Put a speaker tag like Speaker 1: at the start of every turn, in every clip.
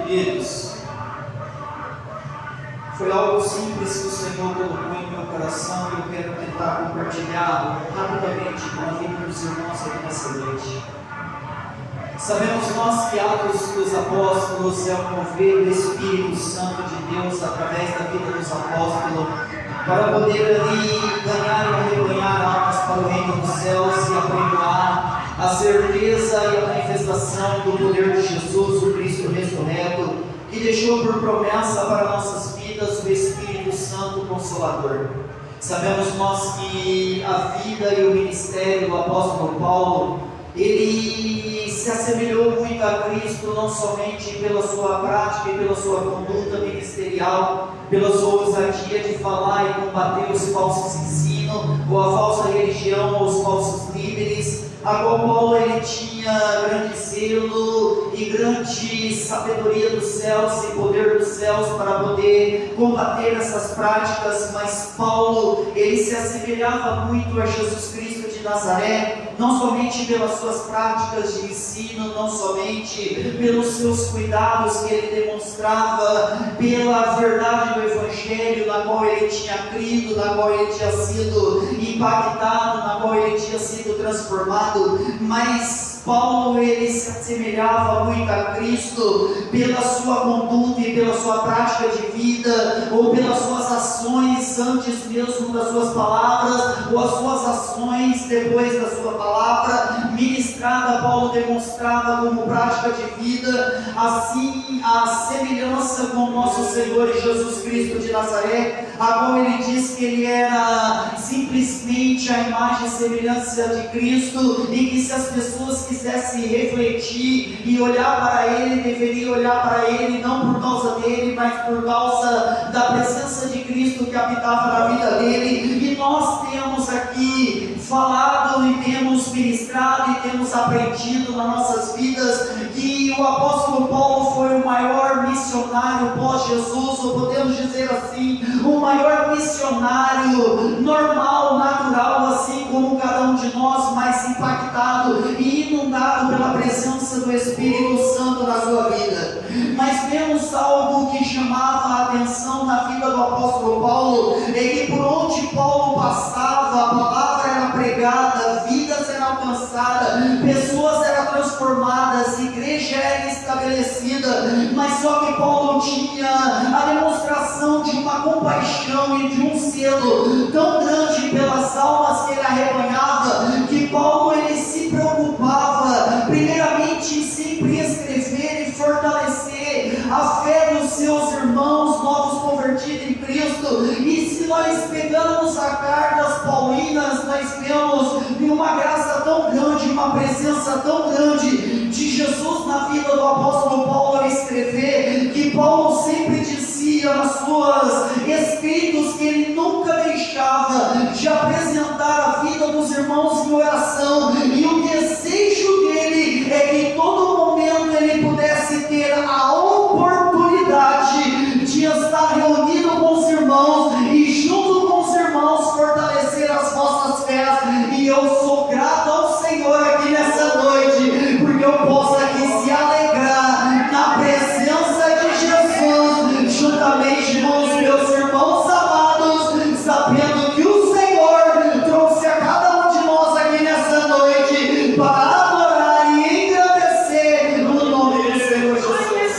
Speaker 1: Queridos, foi algo simples que o Senhor colocou em meu coração e eu quero tentar compartilhar rapidamente com a vida dos irmãos aqui nessa noite. Sabemos nós que Atos dos Apóstolos é um mover do Espírito Santo de Deus através da vida dos apóstolos para poder ali ganhar e arrebanhar almas para o reino dos céus e apregoar a certeza e a manifestação do poder de Jesus, o Cristo ressurreto, que deixou por promessa para nossas vidas o Espírito Santo Consolador. Sabemos nós que a vida e o ministério do apóstolo Paulo, ele se assemelhou muito a Cristo, não somente pela sua prática e pela sua conduta ministerial, pela sua ousadia de falar e combater os falsos ensinos, ou a falsa religião, ou os falsos líderes, a qual Paulo ele tinha grande zelo e grande sabedoria dos céus e poder dos céus para poder combater essas práticas, mas Paulo ele se assemelhava muito a Jesus Cristo de Nazaré, não somente pelas suas práticas de ensino, não somente pelos seus cuidados que ele demonstrava, pela verdade do Evangelho na qual ele tinha crido, na qual ele tinha sido impactado, na qual ele tinha sido transformado, mas Paulo ele se assemelhava muito a Cristo pela sua conduta e pela sua prática de vida, ou pelas suas ações antes mesmo das suas palavras, ou as suas ações depois da sua palavra ministrada. Paulo demonstrava como prática de vida, assim a semelhança com o nosso Senhor Jesus Cristo de Nazaré, a qual ele diz que ele era simplesmente a imagem e semelhança de Cristo, e que se as pessoas quisessem refletir e olhar para ele, deveriam olhar para ele não por causa dele, mas por causa da presença de Cristo que habitava na vida dele. E nós temos aqui falado e temos ministrado e temos aprendido nas nossas vidas que o apóstolo Paulo foi o maior missionário pós-Jesus, ou podemos dizer assim, o maior missionário normal, natural, assim como cada um de nós, mas impactado e inundado pela presença do Espírito Santo na sua vida. Mas vemos algo que chamava a atenção na vida do apóstolo Paulo, é que por onde Paulo passava, a palavra era pregada, vidas eram alcançadas, pessoas eram transformadas, igreja era estabelecida, mas só que Paulo tinha a demonstração de uma compaixão e de um zelo tão grande pelas almas que ele arrebanhava, que Paulo ele se preocupava primeiramente em sempre escrever e fortalecer a fé dos seus irmãos novos convertidos em Cristo. E se nós pegamos as cartas paulinas, nós vemos uma graça tão grande, uma presença tão grande de Jesus na vida do apóstolo Paulo a escrever, que Paulo sempre dizia nas suas escritos que ele nunca deixava de apresentar a vida dos irmãos em oração, e o desejo dele é que em todo momento ele pudesse ter a oportunidade de estar reunido com os irmãos e junto com os irmãos fortalecer as vossas fés. E eu sou grato ao Senhor aqui nessa noite, porque eu posso aqui se alegrar na presença de Jesus, juntamente com os meus irmãos amados, sabendo que o Senhor trouxe a cada um de nós aqui nessa noite para adorar e engrandecer no nome do Senhor Jesus.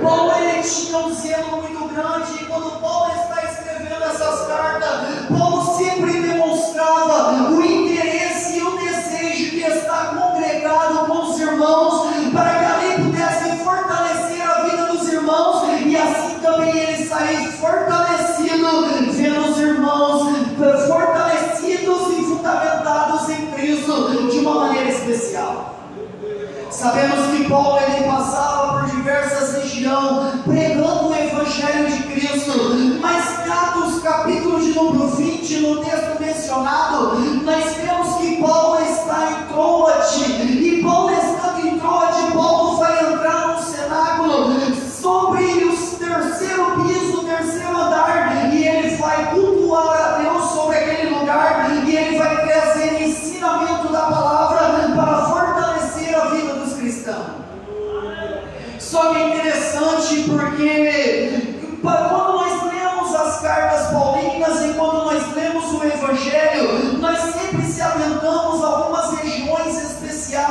Speaker 1: Paulo ele tinha um zelo muito grande, e quando Paulo está escrevendo essas cartas, Paulo sempre demonstrava o interesse e o desejo de estar congregado com os irmãos, para que ali pudessem fortalecer a vida dos irmãos, e assim também ele sair fortalecido, vendo os irmãos fortalecidos e fundamentados em Cristo de uma maneira especial. Sabemos que Paulo ele passava por diversas regiões pregando o Evangelho de Cristo, mas Atos capítulo de número 20, no texto mencionado, nós vemos que Paulo está em Troade, e Paulo estando em Troade, Paulo vai entrar no cenáculo sobre o terceiro piso, o terceiro andar, e ele vai cultuar a Deus sobre aquele lugar, e ele vai trazer ensinamento da palavra para fortalecer a vida dos cristãos. Só que é interessante porque quando nós lemos as cartas paulinas e quando nós lemos o Evangelho, nós sempre se atentamos a algumas regiões especiais,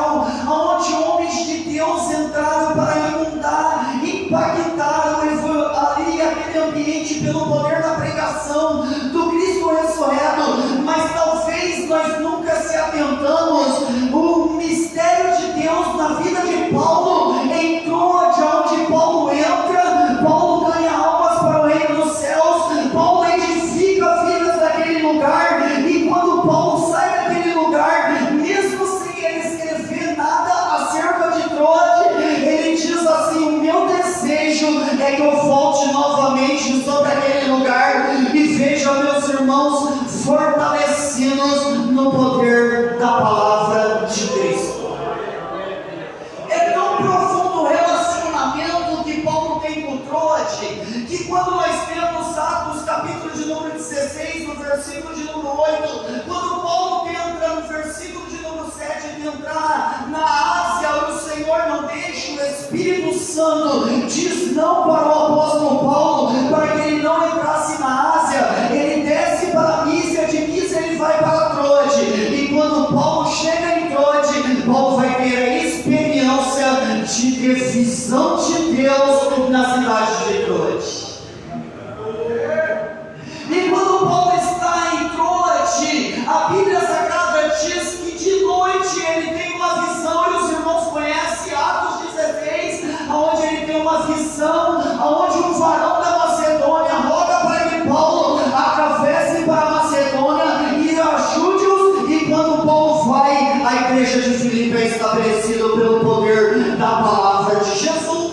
Speaker 1: onde homens de Deus entraram para inundar, impactar ali aquele ambiente pelo poder da pregação do Cristo ressurreto. Mas talvez nós nunca se atentamos, o mistério de Deus na vida de Paulo entrou de onde Paulo entra. Paulo ganha almas para o reino dos céus, Paulo edifica vidas daquele lugar, e quando Paulo sai daquele lugar, mesmo sem ele escrever nada acerca de Troade, ele diz assim: o meu desejo é que eu volte novamente sobre aquele lugar e veja meus irmãos fortalecidos no poder da palavra de Cristo. É tão profundo o relacionamento que Paulo tem com Troade, que quando nós temos Atos capítulo de número 16, no versículo de número 8, quando Paulo entra no versículo de número 7, de entrar na Ásia, o Senhor não deixa, o Espírito Santo diz não para o apóstolo Paulo, para que ele não entrasse na Ásia, ele desce para Mísia, de Mísia ele vai para Troade, e quando Paulo chega em Troade, Paulo vai ter a experiência de ter visão de Deus na cidade de Troade. E quando Paulo está em Troade, a Bíblia Sagrada diz que de noite ele tem uma visão, e os irmãos conhecem Atos 16, onde ele tem uma visão, onde um varão da Macedônia roga para que Paulo atravesse para a Macedônia e ajude-os, e quando Paulo vai, a igreja de Filipe é estabelecida pelo poder da palavra de Jesus.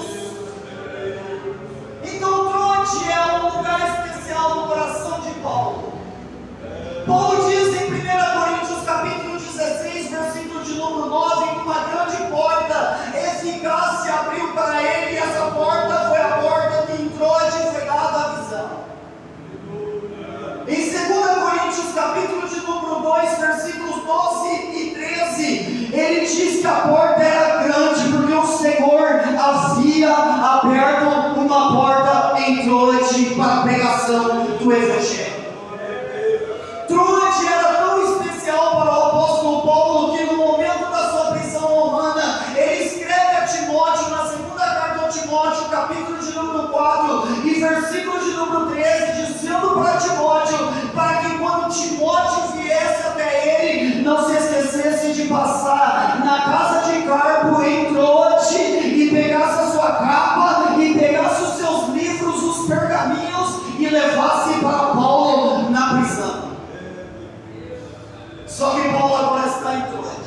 Speaker 1: Então Troade é um lugar especial no coração de Paulo. Paulo diz em 1 Coríntios capítulo 16, versículo de número 9, que uma grande porta eficaz se abriu para ele, e essa porta foi a porta que em Troade foi dada a visão. Em 2 Coríntios capítulo de número 2, versículos 12 e 13, ele diz que a porta era grande, porque o Senhor havia aberto uma porta em Troade para a pregação do Evangelho. Troade era tão especial para o apóstolo Paulo que no momento da sua prisão romana, ele escreve a Timóteo, na segunda carta a Timóteo, capítulo de número 4 e versículo de número 13, dizendo para Timóteo, para que quando Timóteo viesse até ele, não se esquecesse de passar na casa de Carpo em Troade e pegasse a sua capa e pegasse os seus livros, os pergaminhos, e levasse para Paulo na prisão. Só que Paulo agora está em Troade.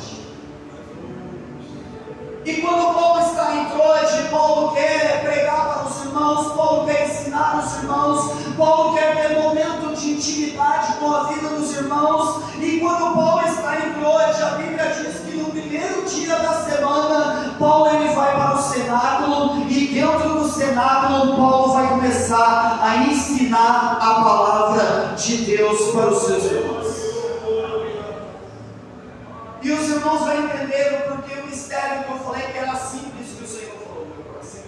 Speaker 1: E quando Paulo está em Troade, Paulo quer pregar para os irmãos, Paulo quer ensinar os irmãos, Paulo quer ter momento de intimidade com a vida dos irmãos. E quando Paulo está em Troade, a Bíblia diz que no primeiro dia da semana, Paulo ele vai para o cenáculo, e dentro do cenáculo, Paulo vai começar a ensinar a palavra de Deus para os seus irmãos. E os irmãos vão entender o porquê o mistério que eu falei que era simples que o Senhor falou no meu coração.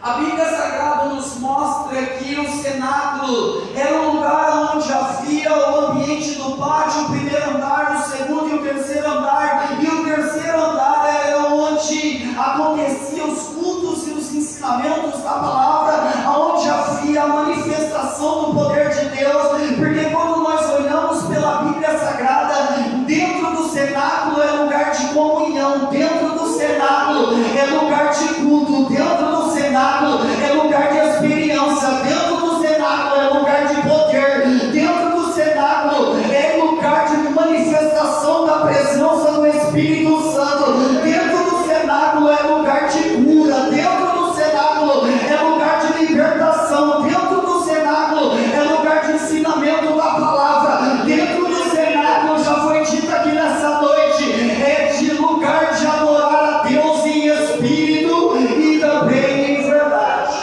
Speaker 1: A Bíblia Sagrada nos mostra que o cenáculo era um lugar onde havia o ambiente do pátio, o primeiro andar, o segundo e o terceiro andar, e o terceiro andar era onde aconteciam os cultos e os ensinamentos da palavra, onde havia a manifestação do poder de Deus, porque quando nós olhamos pela Bíblia Sagrada, dentro do cenáculo é lugar de comunhão, dentro do cenáculo é lugar de culto, dentro do cenáculo é lugar de experiência, dentro do cenáculo é lugar de poder, dentro do cenáculo é lugar de manifestação da presença do Espírito Santo, dentro do cenáculo é lugar de cura, dentro do cenáculo é lugar de libertação, dentro do cenáculo é lugar de ensinamento da palavra, dentro do cenáculo, já foi dito aqui nessa noite, é de lugar de adorar a Deus em espírito e também em verdade.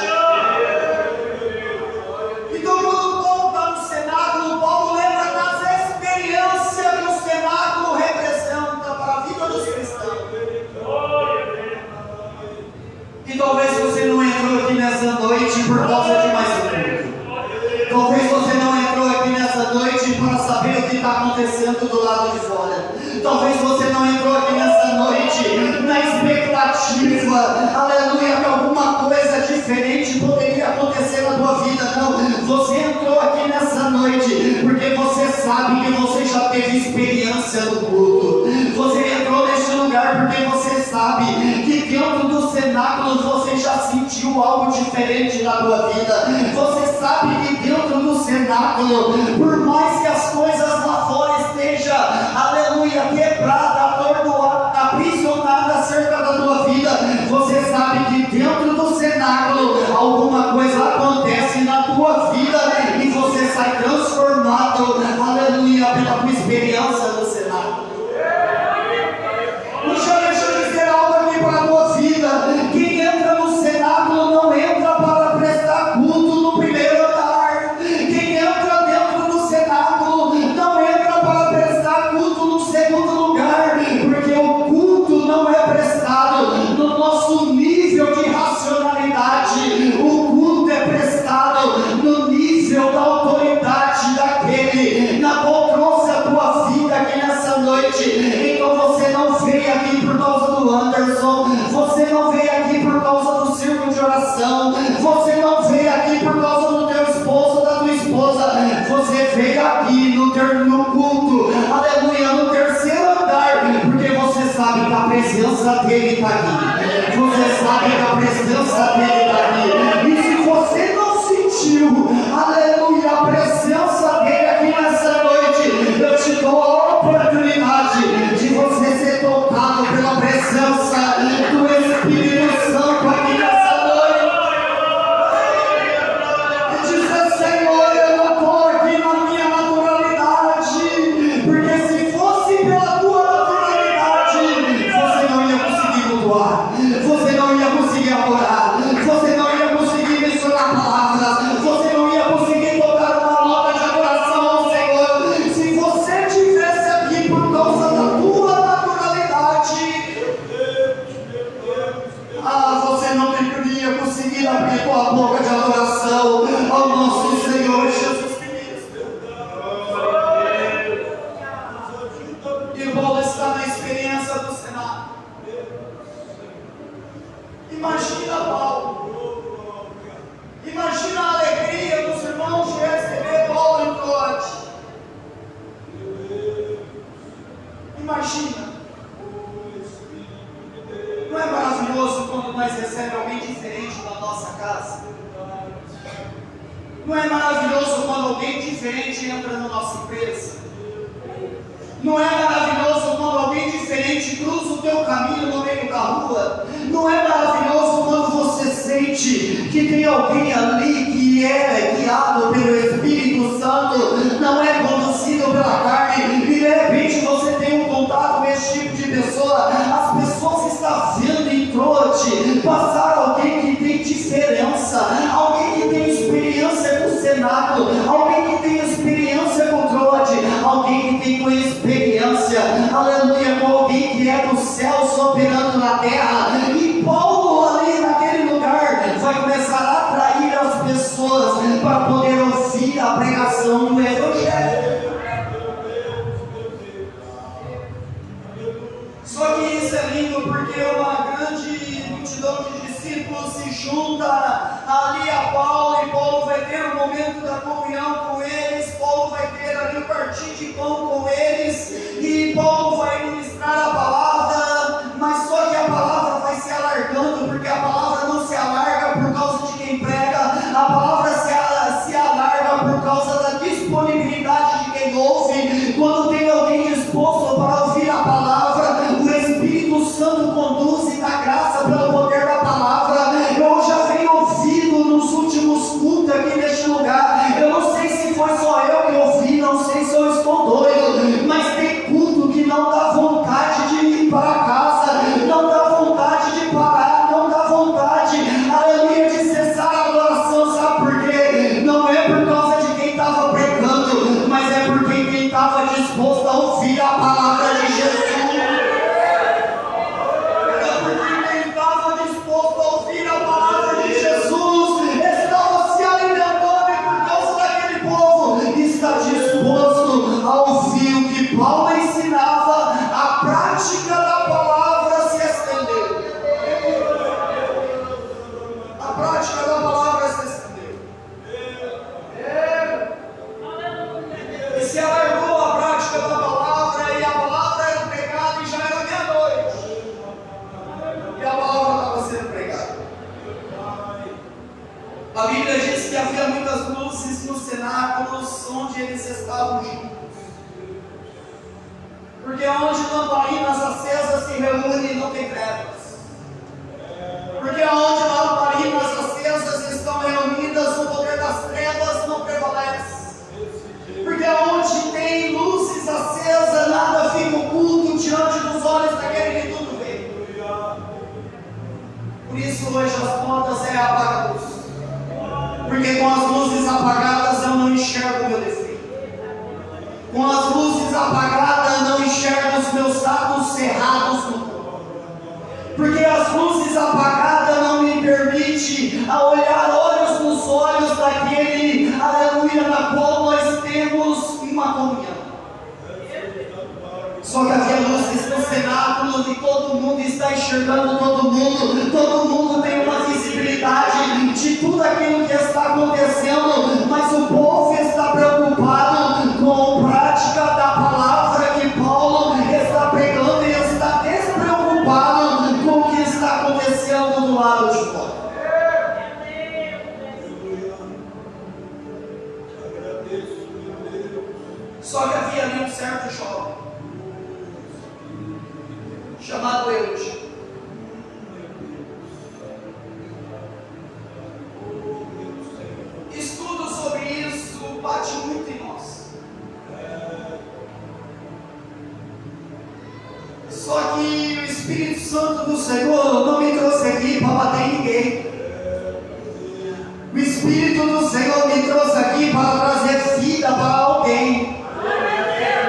Speaker 1: Então quando Paulo está no cenáculo, Paulo lembra das experiências que o cenáculo representa para a vida dos cristãos.
Speaker 2: expectativa, aleluia, que alguma coisa diferente poderia acontecer na tua vida. Não, você entrou aqui nessa noite porque você sabe que você já teve experiência no culto. Você entrou neste lugar porque você sabe que dentro do cenáculo você já sentiu algo diferente na tua vida. Você sabe que dentro do cenáculo, por mais que as coisas lá fora estejam, aleluia, quebrada, atordoada, aprisionada acerca da tua vida, você sabe que dentro do cenáculo alguma coisa acontece na tua vida e você sai transformado, aleluia, pela tua experiência no cenáculo. Deixa eu dizer algo aqui para a tua vida. Quem entra no cenáculo não entra para prestar culto no primeiro andar. Quem entra dentro do cenáculo não entra para prestar culto no segundo lugar, porque o culto não é prestado no nosso nível de racionalidade. O culto é prestado no nível da autoridade daquele na qual trouxe a tua vida aqui nessa noite. Então você não veio aqui por causa do Anderson, você não veio aqui por causa do círculo de oração, você não veio aqui por causa do teu esposo ou da tua esposa, você veio aqui no culto, aleluia, no terceiro andar, porque você sabe que a presença dele está aqui, você sabe que a presença dele está aqui, e se você não sentiu, aleluia, a presença dele aqui nessa noite, eu te dou a oportunidade de você ser tocado pela presença do Espírito Santo aqui nessa noite. E dizer: Senhor, eu não estou aqui na minha naturalidade, porque se fosse pela tua naturalidade, você não ia conseguir cultuar, você não ia conseguir adorar, você não ia conseguir mencionar palavras, você não ia conseguir tocar uma nota de adoração ao Senhor. Se você tivesse aqui por causa da tua naturalidade, você não deveria conseguir abrir tua boca de adoração ao nosso Senhor Jesus Cristo. E Paulo está na experiência do Senado. Imagina Paulo, imagina a alegria dos irmãos de receber Paulo em Troade. Imagina. Não é maravilhoso quando nós recebemos alguém diferente na nossa casa? Não é maravilhoso quando alguém diferente entra na nossa empresa? Não é maravilhoso quando alguém diferente cruza o teu caminho no meio da rua? Não é maravilhoso quando você sente que tem alguém ali que é guiado pelo Espírito Santo, não é conduzido pela carne, e de repente você tem um contato com esse tipo de pessoa? As pessoas estão vendo em Troade passar alguém que tem diferença, alguém que tem experiência com o Senado, alguém que tem experiência com Troade, alguém que tem experiência, aleluia, com alguém que é do céu operando na terra. E Paulo ali naquele lugar vai começar a atrair as pessoas para poder ouvir a pregação do Evangelho. Só que isso é lindo porque uma grande multidão de discípulos se junta ali a Paulo, e Paulo vai ter um momento da comunhão com eles, Paulo vai ter ali um partir de pão com eles, e Paulo vai ministrar a palavra, mas só que a palavra vai se alargando, porque a palavra não se alarga por causa de quem prega, a palavra se alarga por causa da disponibilidade de quem ouve. Quando tem alguém disposto para ouvir a palavra, o Espírito Santo conduz e dá graça pelo poder da palavra. Eu já venho ouvindo nos últimos cultos aqui neste lugar, eu não sei se foi só eu que ouvi, não sei se eu estou doido, mas tem culto que não dá vontade de onde eles estavam juntos. Porque onde lamparinas acesas se reúnem, não tem trevas. Porque onde lamparinas acesas estão reunidas, o poder das trevas não prevalece. Porque onde tem luzes acesas, nada fica oculto diante dos olhos daquele que tudo vê. Por isso hoje as portas é apaga a luz. Porque com as luzes apagadas eu não enxergo o meu defeito. Com as luzes apagadas eu não enxergo os meus atos cerrados no corpo. Porque as luzes apagadas não me permitem olhar olhos nos olhos daquele, aleluia, na qual nós temos uma comunhão. Só que havia luzes no cenáculo e todo mundo está enxergando todo mundo tem uma visibilidade de tudo aquilo que está acontecendo, mas o povo está preocupado com a prática da palavra que Paulo está pregando e está despreocupado com o que está acontecendo do lado de fora. Só que havia ali um certo jovem chamado Eutico. Estudo sobre isso bate muito em nós. Só que o Espírito Santo do Senhor não me trouxe aqui para bater em ninguém. O Espírito do Senhor me trouxe aqui para trazer vida para alguém.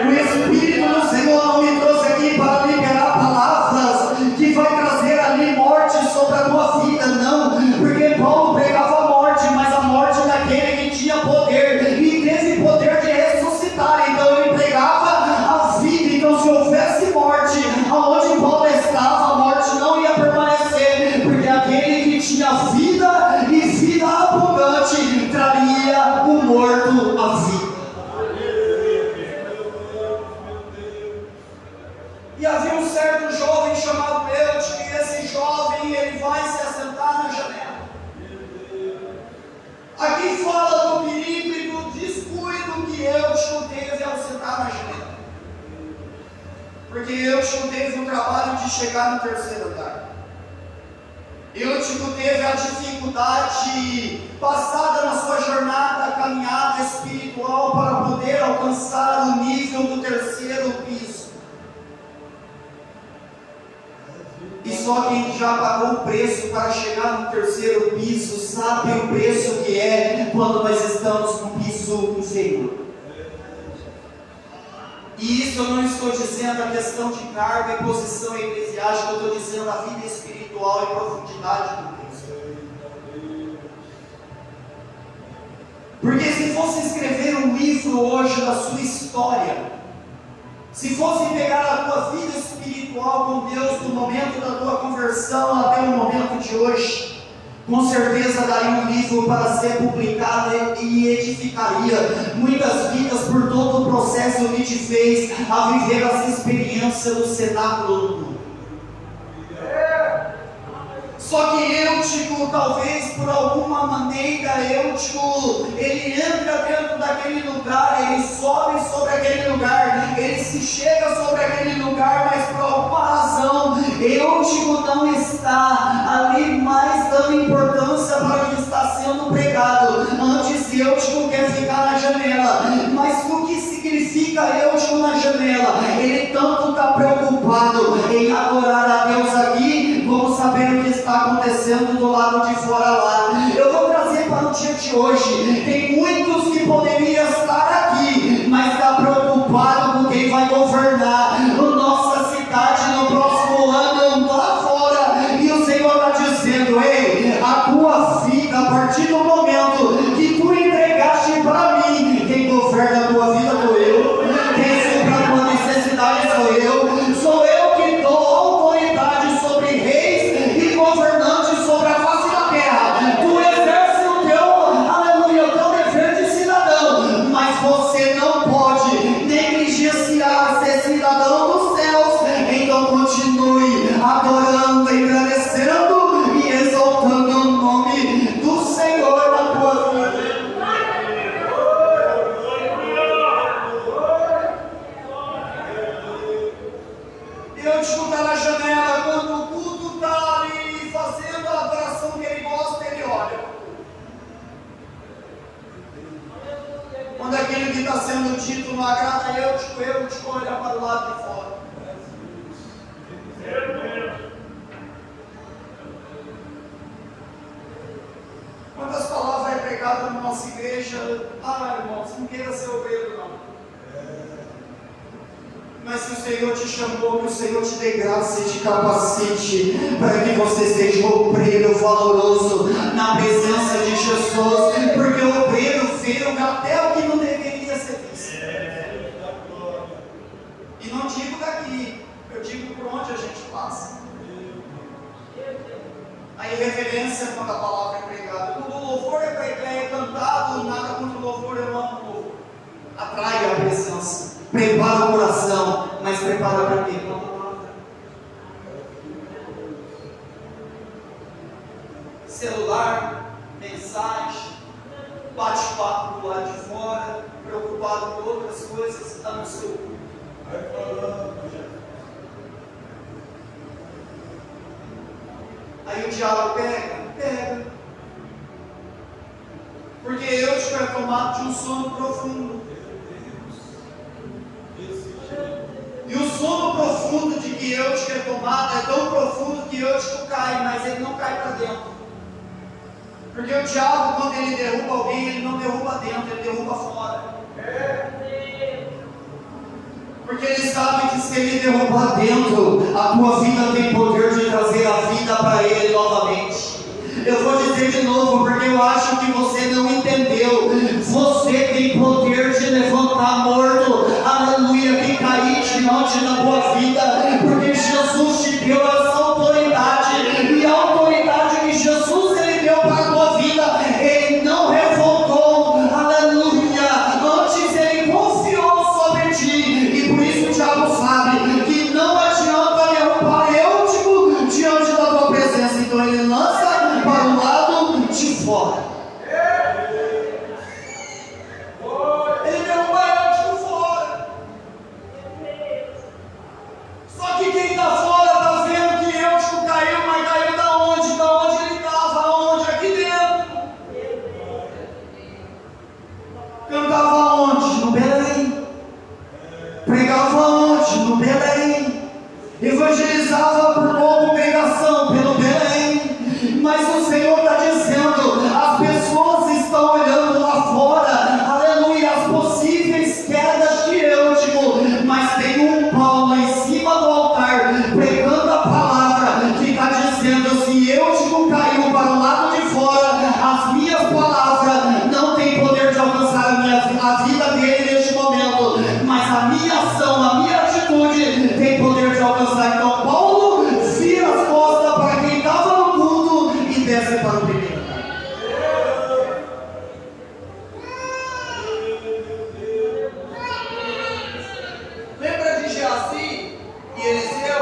Speaker 2: O Espírito do Senhor não me trouxe aqui para liberar palavras que vai trazer ali morte sobre a tua vida, não. Porque Paulo pregava a morte, mas a morte daquele que tinha poder e teve poder de ressuscitar. Então ele pregava a vida. Então se houvesse morte aonde Paulo estava, a morte não ia permanecer, porque aquele que tinha vida e vida abundante traria o morto à vida. E havia um certo jovem chamado Eutico, e esse jovem ele vai se assentar na janela. Aqui fala do perigo e do descuido que Eutico teve ao sentar na janela. Porque Eutico teve o trabalho de chegar no terceiro andar. Eutico teve a dificuldade passada na sua jornada, caminhada espiritual para poder alcançar o nível do terceiro piso. E só quem já pagou o preço para chegar no terceiro piso sabe o preço que é quando nós estamos no piso inferior. E isso eu não estou dizendo a questão de cargo e posição eclesiástica, eu estou dizendo a vida espiritual e profundidade do Cristo. Porque se fosse escrever um livro hoje da sua história, se fosse pegar a tua vida espiritual com Deus do momento da tua conversão até o momento de hoje, com certeza daria um livro para ser publicado e edificaria muitas vidas por todo o processo que te fez a viver as experiências do cenáculo do mundo. Só que Eutico, talvez por alguma maneira, Eutico, ele entra dentro daquele lugar, ele sobe sobre aquele lugar, ele se chega sobre aquele lugar, mas por alguma razão, Eutico não está ali mais dando importância para o que está sendo pregado. Antes Eutico quer ficar na janela, mas o que significa Eutico na janela? Ele tanto está preocupado em adorar a Deus aqui, vamos saber o que está acontecendo do lado de fora lá. Eu vou trazer para o dia de hoje. Tem muitos que poderiam estar aqui, mas está preocupado com quem vai governar a nossa cidade no próximo ano lá fora. E o Senhor está dizendo: ei, a tua vida, a partir do momento que tu entregaste para mim, quem governa a tua vida sou eu, quem supra a tua necessidade sou eu que dou autoridade sobre reis e governantes sobre a face da terra. Tu exerce o teu, aleluia, o teu dever de cidadão, nossa igreja, irmãos, não queira ser obreiro, não. Mas que o Senhor te chamou, que o Senhor te dê graça e te capacite para que você seja um obreiro valoroso na presença de Jesus, porque o obreiro vê até o que não deveria ser visto. E não digo daqui, eu digo por onde a gente passa. A irreverência quando a palavra é pregada, quando o louvor é cantado, nada contra o louvor, eu amo o louvor. Atrai a presença, prepara o coração, mas prepara para quê? Para a palavra. Celular, mensagem, bate-papo do lado de fora, preocupado com outras coisas, está no seu cu. Aí o diabo pega. Porque eu estiver tomado de um sono profundo. E o sono profundo de que eu estiver tomado é tão profundo que eu cai, mas ele não cai para dentro. Porque o diabo, quando ele derruba alguém, ele não derruba dentro, ele derruba fora. Porque ele sabe que se ele derrubar dentro, a tua vida tem poder de trazer a vida para ele novamente. Eu vou dizer de novo, porque eu acho que você não entendeu. Você tem poder de levantar morto, aleluia, que cair diante da tua vida, porque Jesus te deu essa autoridade, e a autoridade que Jesus ele deu para a tua vida, ele não revoltou, aleluia, antes ele confiou sobre ti, e por isso o diabo sabe que não adianta derrubar Eutico diante da tua presença, então ele lança para o lado de fora. Ele derruba Eutico fora. Só que quem está fora está vendo que Eutico caiu, mas caiu da onde? Da onde ele estava? Onde? Aqui dentro. Cantava onde? No Belém. Pregava onde? No Belém. Evangelizava por congregação pelo Belém. Mas o Senhor está dizendo, as pessoas estão olhando lá fora, aleluia, as possíveis quedas de Eutico, mas tem um pau lá em cima do altar, pregando a palavra, que está dizendo, se Eutico caiu para o lado de fora, as minhas palavras não têm poder de alcançar a vida dele neste momento, mas a minha ação, a minha atitude tem poder de alcançar. Então Paulo vira as costas para quem estava no culto e desce para o primeiro. Lembra de Geazi e Eliseu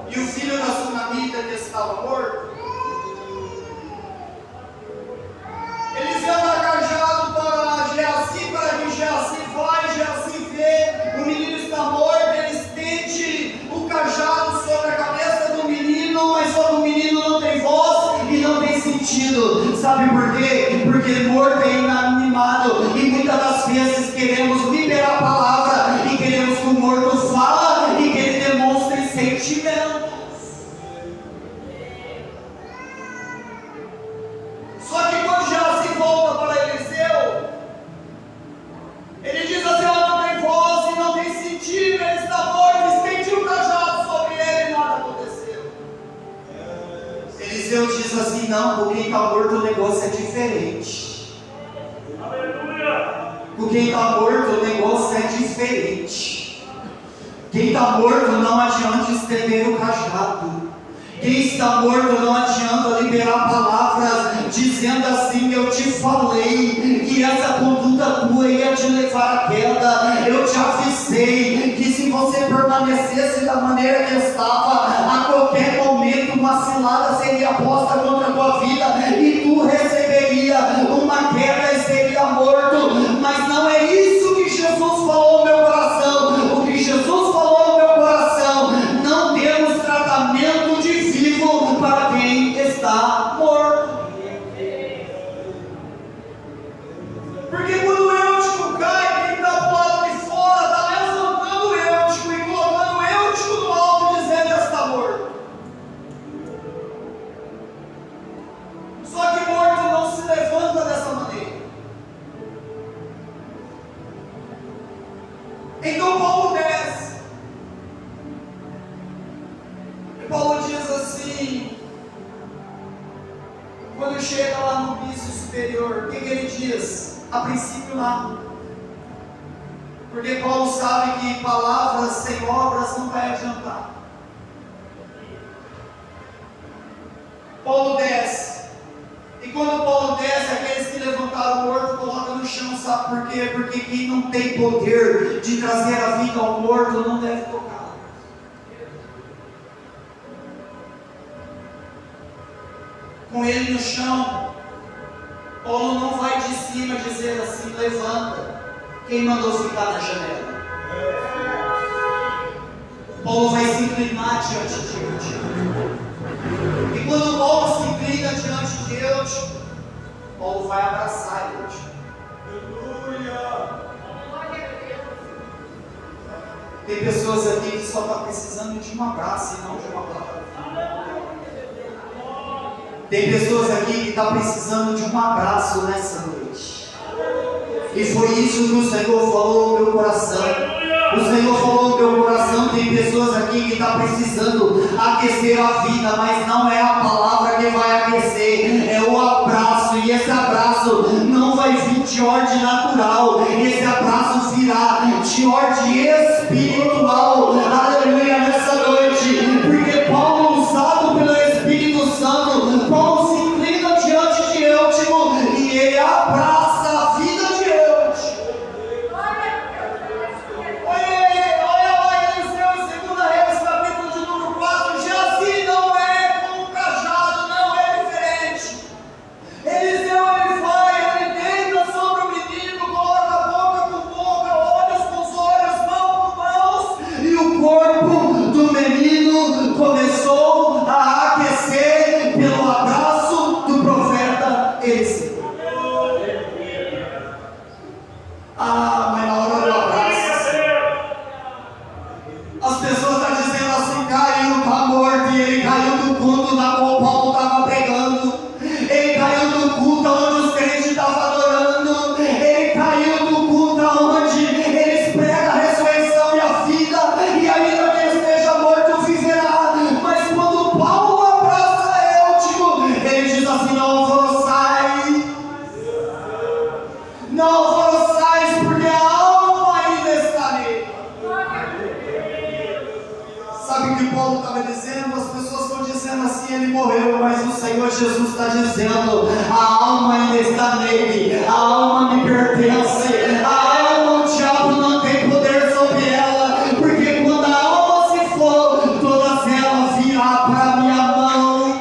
Speaker 2: e o filho da sunamita que estava morto? Eliseu dá cajado para Geazi, para que Geazi vai, Geazi vê, o menino está morto, ele estende o cajado sobre a cabeça do menino, mas só que o menino não tem voz e não tem sentido. Sabe por quê? Porque morto é inanimado, e muitas das vezes queremos liberar a palavra e queremos que o morto fala e que ele demonstre sentimentos. Só que quando Geazi volta para Eliseu, ele diz assim, não tem voz e não tem sentido, ele está morto, estende o cajado sobre ele e nada aconteceu. Eliseu diz assim, não, com quem está morto o negócio é diferente.
Speaker 3: Aleluia!
Speaker 2: Com quem está morto o negócio é diferente. Quem está morto não adianta estender o cajado. Quem está morto não adianta liberar palavras dizendo assim, eu te falei que essa conduta tua ia te levar à queda, eu te avisei que se você permanecesse da maneira que estava, a qualquer momento uma cilada seria posta contra a tua vida e tu receberia uma queda e seria morto. Mas não é isso que Jesus falou no meu coração. O que Jesus falou no meu coração, não temos tratamento de vivo para quem está morto. Porque quando o Eutico cai, quem está do lado de fora está levantando o Eutico e colocando o Eutico no alto, dizendo que está morto. Só que morto
Speaker 1: Quando chega lá no piso superior, o que ele diz? A princípio nada. Porque Paulo sabe que palavras sem obras não vai adiantar. Paulo desce. E quando Paulo desce, aqueles que levantaram o morto colocam no chão, sabe por quê? Porque quem não tem poder de trazer a vida ao morto não deve tocar. Com ele no chão, Paulo não vai de cima dizer assim: levanta. Quem mandou ficar na janela? Paulo vai se inclinar diante de Deus. E quando Paulo se inclina diante de Deus, Paulo vai abraçar Deus.
Speaker 3: Aleluia.
Speaker 1: Tem pessoas aqui que só estão precisando de um abraço e não de uma palavra. Tem pessoas aqui que estão precisando de um abraço nessa noite. E foi isso que o Senhor falou no meu coração. O Senhor falou no meu coração. Tem pessoas aqui que estão precisando aquecer a vida, mas não é a palavra que vai aquecer, é o abraço. E esse abraço não vai vir de ordem natural, esse abraço virá de ordem espiritual. Aleluia, nessa noite, porque Paulo, usado pelo Espírito Santo, Paulo se inclina diante de Eutimo e ele abraça a vida de Eutimo. Olha lá, Eliseu em 2 Reis, capítulo de número 4, Geazi não é com um cajado, não é diferente. Eliseu ele vai, ele deita sobre o menino, coloca boca com boca, olhos com olhos, mão com mãos, e o corpo do menino começou a aquecer pelo abraço do profeta Eliseu. Ah, mas na hora do abraço, as pessoas estão dizendo assim: caiu, está morto, e ele caiu do culto da qual Paulo estava pregando, ele caiu do culto onde os crentes estavam adorando, ele caiu do culto onde eles pregam a ressurreição e a vida, e ainda que esteja morto viverá. Mas quando Paulo abraça Eutimo, ele diz assim: não alvoroçai, não alvoroçais, porque a alma ainda está nele. Sabe o que Paulo estava dizendo? As pessoas estão dizendo assim: ele morreu, mas o Senhor Jesus está dizendo: a alma ainda está nele, a alma me pertence, a alma, o diabo não tem poder sobre ela, porque quando a alma se for, todas elas virá para minha mão.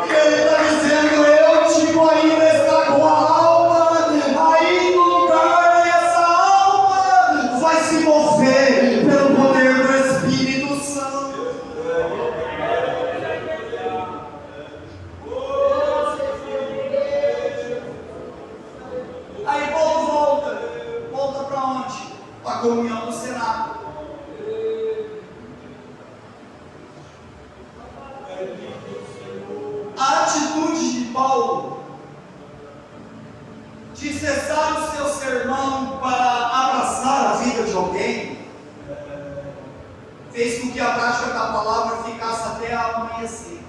Speaker 1: E ele está dizendo: Eutimo ainda está com a alma, aí no lugar, e essa alma vai se mover pelo poder do Espírito Santo. Aí Paulo volta para onde? Para a comunhão do Senado. A atitude de Paulo de cessar o seu sermão para abraçar a vida de alguém fez com que a prática da palavra ficasse até amanhecer.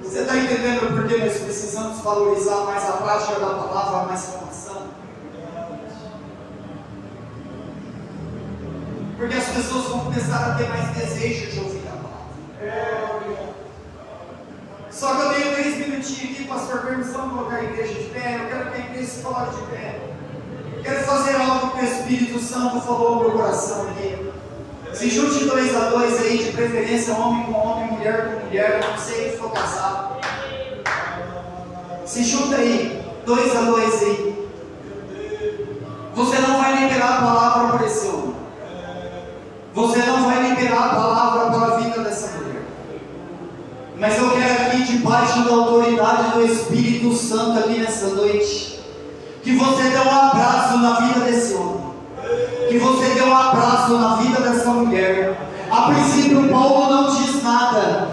Speaker 1: Você está entendendo por que nós precisamos valorizar mais a prática da palavra, mais com ação? Porque as pessoas vão começar a ter mais desejo de ouvir a palavra. Só que eu tenho 3 minutinhos aqui, pastor, permissão de colocar a igreja de pé. Eu quero que a igreja se coloque de pé. Quero fazer algo que o Espírito Santo falou no meu coração aqui. Se junte 2 a 2 aí, de preferência homem com homem, mulher com mulher, não sei se for casado. Se junta aí, 2 a 2 aí. Você não vai liberar a palavra para esse homem. Você não vai liberar a palavra para a vida dessa mulher. Mas eu quero aqui, debaixo da autoridade do Espírito Santo aqui nessa noite, que você dê um abraço na vida desse homem, que você dê um abraço na vida dessa mulher. A princípio Paulo não diz nada,